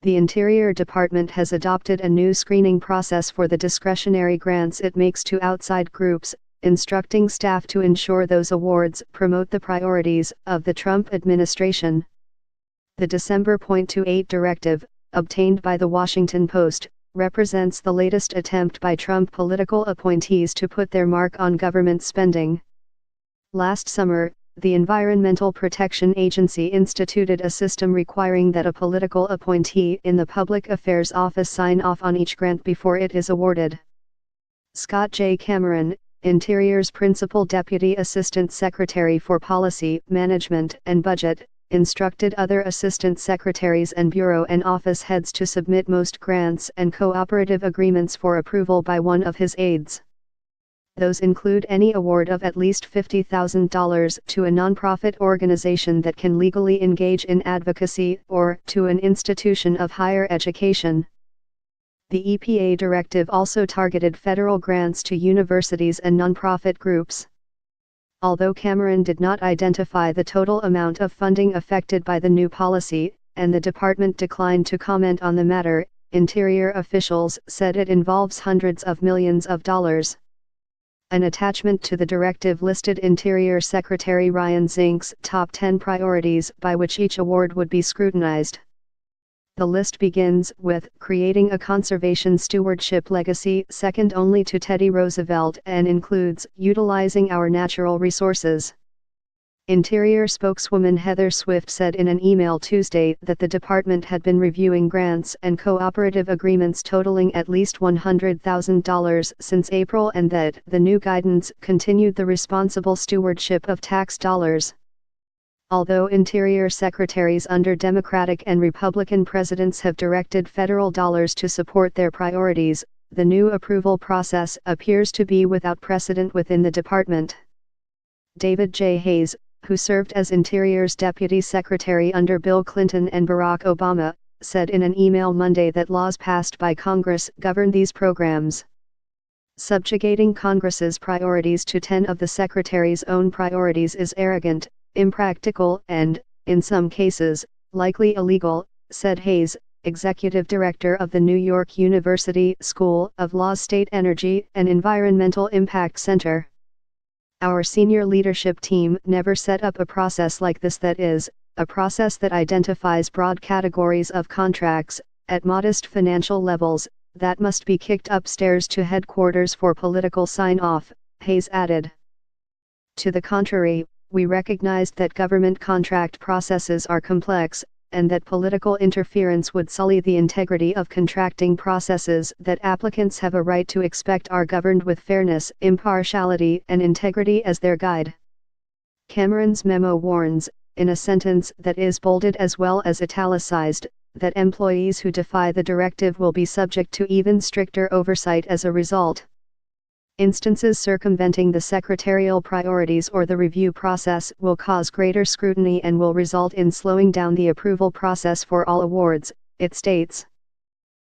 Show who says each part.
Speaker 1: the Interior Department has adopted a new screening process for the discretionary grants it makes to outside groups, instructing staff to ensure those awards promote the priorities of the Trump administration. The December 28 directive, obtained by the Washington Post, represents the latest attempt by Trump political appointees to put their mark on government spending. Last summer, the Environmental Protection Agency instituted a system requiring that a political appointee in the Public Affairs Office sign off on each grant before it is awarded. Scott J. Cameron, Interior's Principal Deputy Assistant Secretary for Policy, Management, and Budget, instructed other assistant secretaries and bureau and office heads to submit most grants and cooperative agreements for approval by one of his aides. Those include any award of at least $50,000 to a nonprofit organization that can legally engage in advocacy or to an institution of higher education. The EPA directive also targeted federal grants to universities and nonprofit groups. Although Cameron did not identify the total amount of funding affected by the new policy, and the department declined to comment on the matter, Interior officials said it involves hundreds of millions of dollars. An attachment to the directive listed Interior Secretary Ryan Zink's top 10 priorities by which each award would be scrutinized. The list begins with creating a conservation stewardship legacy second only to Teddy Roosevelt and includes utilizing our natural resources. Interior spokeswoman Heather Swift said in an email Tuesday that the department had been reviewing grants and cooperative agreements totaling at least $100,000 since April and that the new guidance continued the responsible stewardship of tax dollars. Although Interior secretaries under Democratic and Republican presidents have directed federal dollars to support their priorities, the new approval process appears to be without precedent within the department. David J. Hayes, who served as Interior's deputy secretary under Bill Clinton and Barack Obama, said in an email Monday that laws passed by Congress govern these programs. Subjugating Congress's priorities to 10 of the secretary's own priorities is arrogant, impractical and, in some cases, likely illegal, said Hayes, executive director of the New York University School of Law's State Energy and Environmental Impact Center. Our senior leadership team never set up a process like this, that is, a process that identifies broad categories of contracts, at modest financial levels, that must be kicked upstairs to headquarters for political sign-off, Hayes added. To the contrary, we recognized that government contract processes are complex, and that political interference would sully the integrity of contracting processes that applicants have a right to expect are governed with fairness, impartiality, and integrity as their guide. Cameron's memo warns, in a sentence that is bolded as well as italicized, that employees who defy the directive will be subject to even stricter oversight as a result. Instances circumventing the secretarial priorities or the review process will cause greater scrutiny and will result in slowing down the approval process for all awards, it states.